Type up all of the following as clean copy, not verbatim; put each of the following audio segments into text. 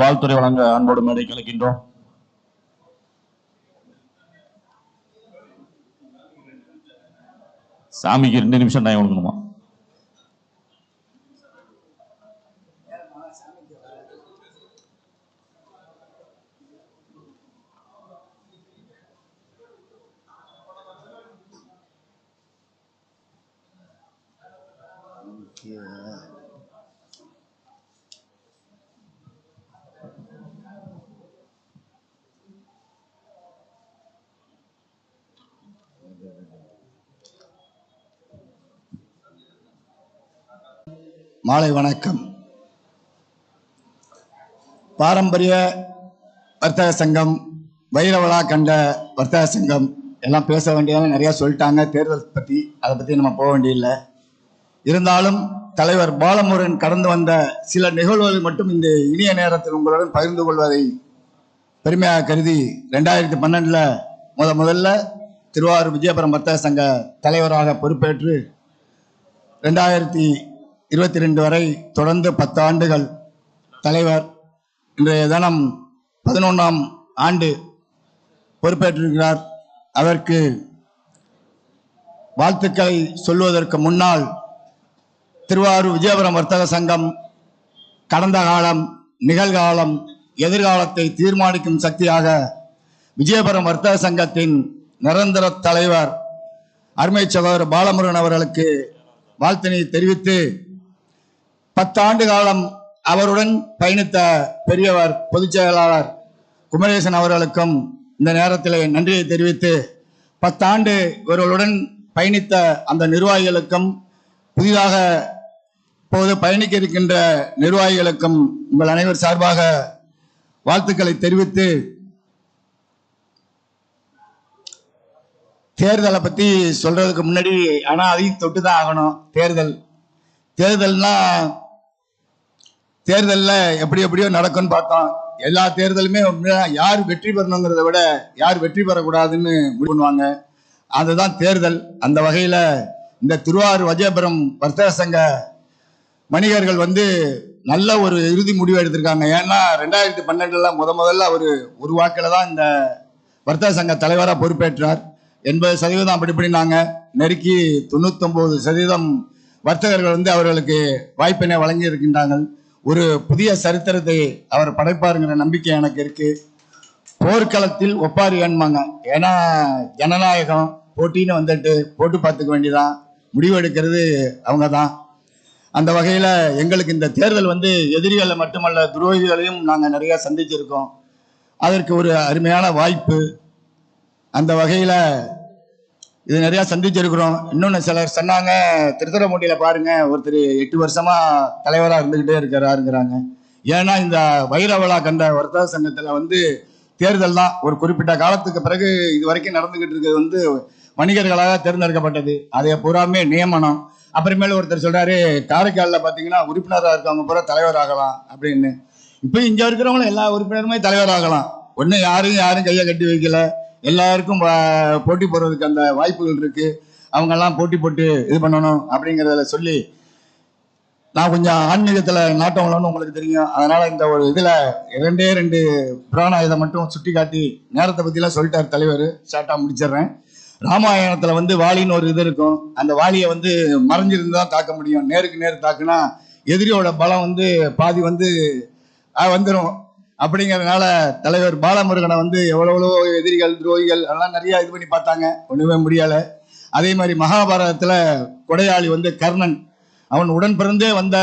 வாழ்த்துறை வழங்க அன்போடு மேடை கலைக்கின்றோம். சாமிக்கு 2 நிமிஷம் டைம் கொடுக்கணுமா? மாலை வணக்கம். பாரம்பரிய வர்த்தக சங்கம், வைரவிழா கண்ட வர்த்தக சங்கம் எல்லாம் பேச வேண்டியது நிறைய சொல்லிட்டாங்க. தேர்தல் பற்றி அதை பற்றி நம்ம போக வேண்டியதில்லை. இருந்தாலும் தலைவர் பாலமுருகன் கடந்து வந்த சில நிகழ்வுகள் மட்டும் இந்த இனிய நேரத்தில் உங்களுடன் பகிர்ந்து கொள்வதை பெருமையாக கருதி 2012 முதல்ல திருவாரூர் விஜயபுரம் வர்த்தக சங்க தலைவராக பொறுப்பேற்று 2022 வரை தொடர்ந்து 10 ஆண்டுகள் தலைவர். இன்றைய தினம் 11ஆம் ஆண்டு பொறுப்பேற்றிருக்கிறார். அதற்கு வாழ்த்துக்களை சொல்வதற்கு முன்னால் திருவாரூர் விஜயபுரம் வர்த்தக சங்கம் கடந்த காலம், நிகழ்காலம், எதிர்காலத்தை தீர்மானிக்கும் சக்தியாக விஜயபுரம் வர்த்தக சங்கத்தின் நிரந்தர தலைவர் அருமை சகோதரர் பாலமுருகன் அவர்களுக்கு வாழ்த்தினை தெரிவித்து 10 ஆண்டு காலம் அவருடன் பயணித்த பெரியவர் பொதுச் செயலாளர் குமரேசன் அவர்களுக்கும் இந்த நேரத்தில் நன்றியை தெரிவித்து 10 ஆண்டு இவர்களுடன் பயணித்த அந்த நிர்வாகிகளுக்கும் புதிதாக இப்போது பயணிக்க இருக்கின்ற நிர்வாகிகளுக்கும் உங்கள் அனைவர் சார்பாக வாழ்த்துக்களை தெரிவித்து, தேர்தலை பற்றி சொல்றதுக்கு முன்னாடி ஆனால் அதையும் தொட்டு தான் ஆகணும். தேர்தலில் எப்படியோ நடக்கும்னு பார்த்தோம். எல்லா தேர்தலுமே யார் வெற்றி பெறணுங்கிறத விட யார் வெற்றி பெறக்கூடாதுன்னு முடிவு பண்ணுவாங்க. அதுதான் தேர்தல். அந்த வகையில் இந்த திருவாரூர் விஜயபுரம் வர்த்தக சங்க வணிகர்கள் நல்ல ஒரு இறுதி முடிவு எடுத்திருக்காங்க. ஏன்னா 2012 முதல்ல ஒரு வாக்கில் தான் இந்த வர்த்தக சங்க தலைவராக பொறுப்பேற்றார். 80% அப்படிப்படினாங்க. நெருக்கி 99% வர்த்தகர்கள் அவர்களுக்கு வாய்ப்பினை வழங்கி இருக்கின்றார்கள். ஒரு புதிய சரித்திரத்தை அவர் படைப்பாருங்கிற நம்பிக்கை எனக்கு இருக்கு. போர்க்களத்தில் ஒப்பாரி வேணுமாங்க. ஏன்னா ஜனநாயகம் போட்டின்னு போட்டு பார்த்துக்க வேண்டியதான். முடிவு எடுக்கிறது அவங்க தான். அந்த வகையில் எங்களுக்கு இந்த தேர்தல் எதிரிகளை மட்டுமல்ல, துரோகிகளையும் நாங்கள் நிறைய சந்திச்சிருக்கோம். அதற்கு ஒரு அருமையான வாய்ப்பு. அந்த வகையில் இது நிறையா சந்திச்சிருக்கிறோம். இன்னொன்று சிலர் சொன்னாங்க, திருத்துறைப்பூண்டியில் பாருங்க, ஒருத்தர் 8 வருஷமா தலைவராக இருந்துக்கிட்டே இருக்கிறாருங்கிறாங்க. ஏன்னா இந்த வைரவிழா கண்ட வர்த்தக சங்கத்தில் தேர்தல் தான் ஒரு குறிப்பிட்ட காலத்துக்கு பிறகு இது வரைக்கும் நடந்துகிட்டு இருக்கிறது வணிகர்களாக தேர்ந்தெடுக்கப்பட்டது. அதை பூராமே நியமனம். அப்புறமேல ஒருத்தர் சொல்றாரு, காரைக்காலில் பார்த்தீங்கன்னா உறுப்பினராக இருக்கவங்க பூரா தலைவராகலாம் அப்படின்னு. இப்போ இங்கே இருக்கிறவங்களும் எல்லா உறுப்பினருமே தலைவராகலாம். ஒன்றும் யாரும் கையை கட்டி வைக்கல. எல்லாருக்கும் போட்டி போடுறதுக்கு அந்த வாய்ப்புகள் இருக்கு. அவங்கெல்லாம் போட்டி போட்டு இது பண்ணணும் அப்படிங்கிறத சொல்லி, நான் கொஞ்சம் ஆன்மீகத்தில் நாட்டம் உள்ளவன்னு உங்களுக்கு தெரியும். அதனால இந்த ஒரு இதில் 2 புராண இதை மட்டும் சுட்டி காட்டி நேரத்தை பற்றிலாம் சொல்லிட்டார் தலைவர். ஷார்ட்டாக முடிச்சிடுறேன். ராமாயணத்தில் வாலின்னு ஒரு இது இருக்கும். அந்த வாலியை மறைஞ்சிருந்து தான் தாக்க முடியும். நேருக்கு நேர் தாக்குனா எதிரியோட பலம் பாதி வந்துடும். அப்படிங்கிறதுனால தலைவர் பாலமுருகனை எவ்வளோ எதிரிகள், துரோகிகள் அதெல்லாம் நிறைய இது பண்ணி பார்த்தாங்க. ஒன்றுமே முடியலை. அதே மாதிரி மகாபாரதத்தில் கொடையாளி கர்ணன், அவன் உடன் பிறந்தே வந்த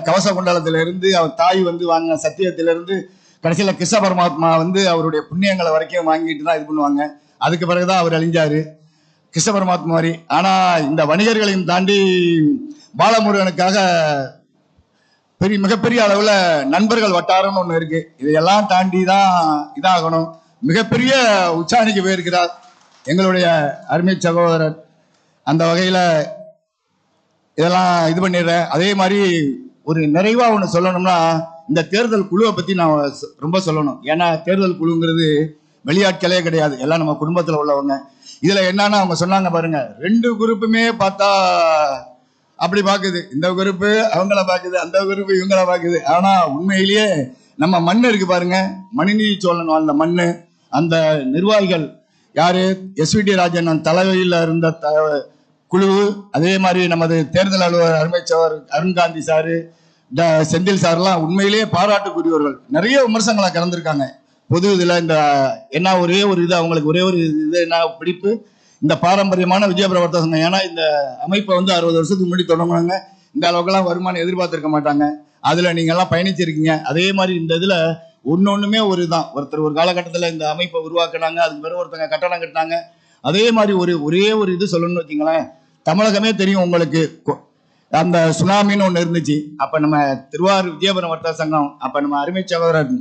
கவச குண்டலத்திலிருந்து அவன் தாய் வாங்கின சத்தியத்திலிருந்து கடைசியில் கிருஷ்ண பரமாத்மா அவருடைய புண்ணியங்களை வரைக்கும் வாங்கிட்டு தான் இது பண்ணுவாங்க. அதுக்கு பிறகுதான் அவர் அழிஞ்சாரு கிருஷ்ண பரமாத்மா மாதிரி. ஆனால் இந்த வணிகர்களையும் தாண்டி பாலமுருகனுக்காக மிகப்பெரிய அளவில் நண்பர்கள் வட்டாரம்னு ஒன்று இருக்கு. இதையெல்லாம் தாண்டி தான் இதாகணும். மிகப்பெரிய உச்சாணிக்கு போயிருக்கிறார் எங்களுடைய அருமை சகோதரர். அந்த வகையில் இதெல்லாம் இது பண்ணிடுறேன். அதே மாதிரி ஒரு நிறைவா ஒன்று சொல்லணும்னா, இந்த தேர்தல் குழுவை பற்றி நான் ரொம்ப சொல்லணும். ஏன்னா தேர்தல் குழுங்கிறது வெளியாட்களே கிடையாது, எல்லாம் நம்ம குடும்பத்தில் உள்ளவங்க. இதில் என்னன்னா அவங்க சொன்னாங்க பாருங்க, 2 குரூப்புமே பார்த்தா அப்படி பார்க்குது. இந்த குரூப்பு அவங்கள பார்க்குது, அந்த குரூப்பு இவங்கள பார்க்குது. ஆனால் உண்மையிலேயே நம்ம மண்ணு இருக்கு பாருங்க, மணிநீதி சோழன் வாழ்ந்த மண்ணு. அந்த நிர்வாகிகள் யாரு, எஸ்விடி ராஜன் தலைமையில் இருந்த குழு, அதே மாதிரி நமது தேர்தல் அலுவலர் அருமைச்சவர் அருண்காந்தி சாரு, செந்தில் சார்லாம் உண்மையிலேயே பாராட்டுக்குரியவர்கள். நிறைய விமர்சனங்களை கலந்துருக்காங்க பொது இதுல. இந்த என்ன ஒரே ஒரு இது அவங்களுக்கு ஒரே ஒரு இது என்ன பிடிப்பு, இந்த பாரம்பரியமான விஜயபுரம் வர்த்தக சங்கம். ஏன்னா இந்த அமைப்பை வந்து 60 வருஷத்துக்கு முன்னாடி தொடங்குவாங்க, இந்த அளவுக்குலாம் வருமானம் எதிர்பார்த்திருக்க மாட்டாங்க. அதுல நீங்க எல்லாம் பயணிச்சிருக்கீங்க. அதே மாதிரி இந்த இதுல ஒன்னொண்ணுமே ஒரு தான், ஒருத்தர் ஒரு காலகட்டத்தில் இந்த அமைப்பை உருவாக்குனாங்க, அதுக்கு பிறகு ஒருத்தங்க கட்டணம் கட்டினாங்க. அதே மாதிரி ஒரே ஒரு இது சொல்லணும்னு வச்சுங்களேன், தமிழகமே தெரியும் உங்களுக்கு, அந்த சுனாமின்னு ஒன்று இருந்துச்சு. அப்ப நம்ம திருவாரூர் விஜயபுரம் வர்த்தக சங்கம், அப்ப நம்ம அருமை சகோதரர்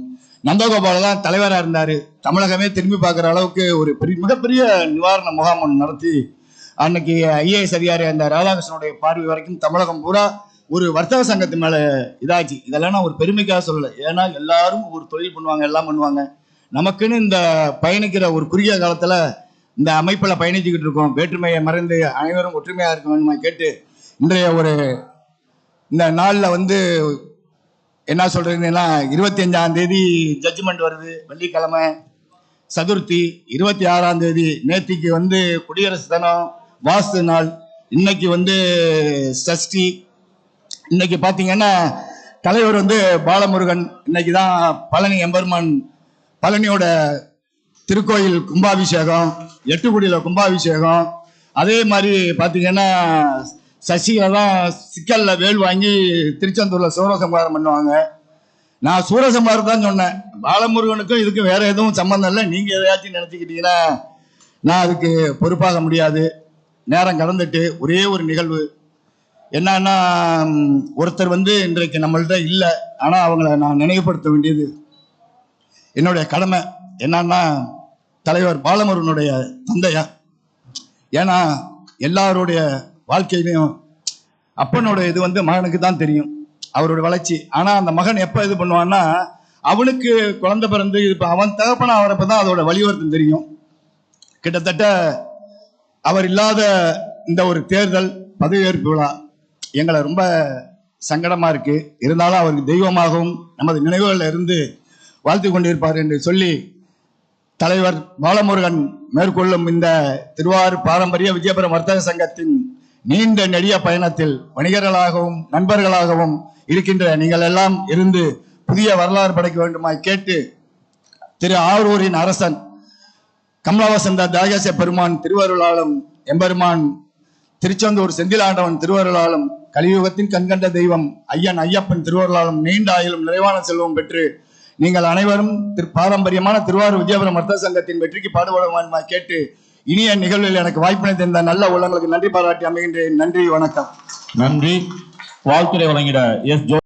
நந்தகோபால தான் தலைவராக இருந்தாரு. தமிழகமே திரும்பி பார்க்குற அளவுக்கு ஒரு மிகப்பெரிய நிவாரண முகாம் ஒன்று நடத்தி அன்னைக்கு ஐஏஎஸ் அதிகாரி அந்த ராதாகிருஷ்ணனுடைய பார்வை வரைக்கும் தமிழகம் பூரா ஒரு வர்த்தக சங்கத்து மேல இதாச்சு. இதெல்லாம் நான் ஒரு பெருமைக்காக சொல்லலை, ஏன்னா எல்லாரும் ஒரு தொழில் பண்ணுவாங்க, எல்லாம் பண்ணுவாங்க. நமக்குன்னு இந்த பயணிக்கிற ஒரு குறுகிய காலத்துல இந்த அமைப்புல பயணிச்சுக்கிட்டு இருக்கோம். வேற்றுமையை மறைந்து அனைவரும் ஒற்றுமையா இருக்கணும் கேட்டு இன்றைய இந்த நாள்ல வந்து என்ன சொல்றீங்கன்னா, 25ஆம் தேதி ஜட்ஜ்மெண்ட் வருது, வெள்ளிக்கிழமை சதுர்த்தி. 26ஆம் தேதி நேத்திக்கு வந்து குடியரசு தினம், வாஸ்து நாள். இன்னைக்கு வந்து சஷ்டி. இன்னைக்கு பாத்தீங்கன்னா தலைவர் வந்து பாலமுருகன். இன்னைக்கு தான் பழனி எம்பெருமான் பழனியோட திருக்கோயில் கும்பாபிஷேகம், எட்டுக்குடியில கும்பாபிஷேகம். அதே மாதிரி பாத்தீங்கன்னா சசிகலா தான் சிக்கல்ல வேல் வாங்கி திருச்செந்தூர்ல சூரசம்ஹாரம் பண்ணுவாங்க. நான் சூரசம்ஹாரம் தான் சொன்னேன், பாலமுருகனுக்கும் இதுக்கும் வேற எதுவும் சம்பந்தம் இல்லை. நீங்க எதையாச்சும் நினைச்சுக்கிட்டீங்கன்னா நான் அதுக்கு பொறுப்பாக முடியாது. நேரம் கடந்துட்டு ஒரே ஒரு நிகழ்வு என்னன்னா, ஒருத்தர் வந்து இன்றைக்கு நம்மள்ட்ட இல்லை, ஆனா அவங்கள நான் நினைவுபடுத்த வேண்டியது என்னுடைய கடமை. என்னன்னா, தலைவர் பாலமுருகனுடைய தந்தையா. ஏன்னா எல்லாருடைய வாழ்க்கையிலையும் அப்பனோட இது வந்து மகனுக்கு தான் தெரியும், அவருடைய வளர்ச்சி. ஆனா அந்த மகன் எப்ப இது பண்ணுவான்னா, அவனுக்கு குழந்தை பிறந்து இப்ப அவன் தகப்பனா அவரப்பதான் அதோட வலியுறுத்தம் தெரியும். கிட்டத்தட்ட அவர் இல்லாத இந்த ஒரு தேர்தல் பதவியேற்பு விழா எங்களை ரொம்ப சங்கடமா இருக்கு. இருந்தாலும் அவருக்கு தெய்வமாகவும் நமது நினைவுகளில் இருந்து வாழ்த்து கொண்டிருப்பார் என்று சொல்லி, தலைவர் பாலமுருகன் மேற்கொள்ளும் இந்த திருவாரூர் பாரம்பரிய விஜயபுரம் வர்த்தக சங்கத்தின் நீண்ட நெடிய பயணத்தில் வணிகர்களாகவும் நண்பர்களாகவும் இருக்கின்ற நீங்கள் எல்லாம் இருந்து புதிய வரலாறு படைக்க வேண்டுமாய் கேட்டு, திரு ஆரூரின் அரசன் கமலவசந்த தியாகேச பெருமான் திருவருளாலும் எம்பெருமான் திருச்செந்தூர் செந்திலாண்டவன் திருவருளாலும் கலியுகத்தின் கண்கண்ட தெய்வம் ஐயன் ஐயப்பன் திருவருளாலும் நீண்ட ஆயுளும் நிறைவான செல்வம் பெற்று நீங்கள் அனைவரும் பாரம்பரியமான திருவாரூர் விஜயபுரம் வர்த்தக சங்கத்தின் வெற்றிக்கு பாடுபடுமாய் கேட்டு, இனிய நிகழ்வில் எனக்கு வாய்ப்பினை தந்த நல்ல உள்ளங்களுக்கு நன்றி பாராட்டி அமைகின்றேன். நன்றி, வணக்கம். நன்றி. வாழ்த்துறை வழங்கிட எஸ்.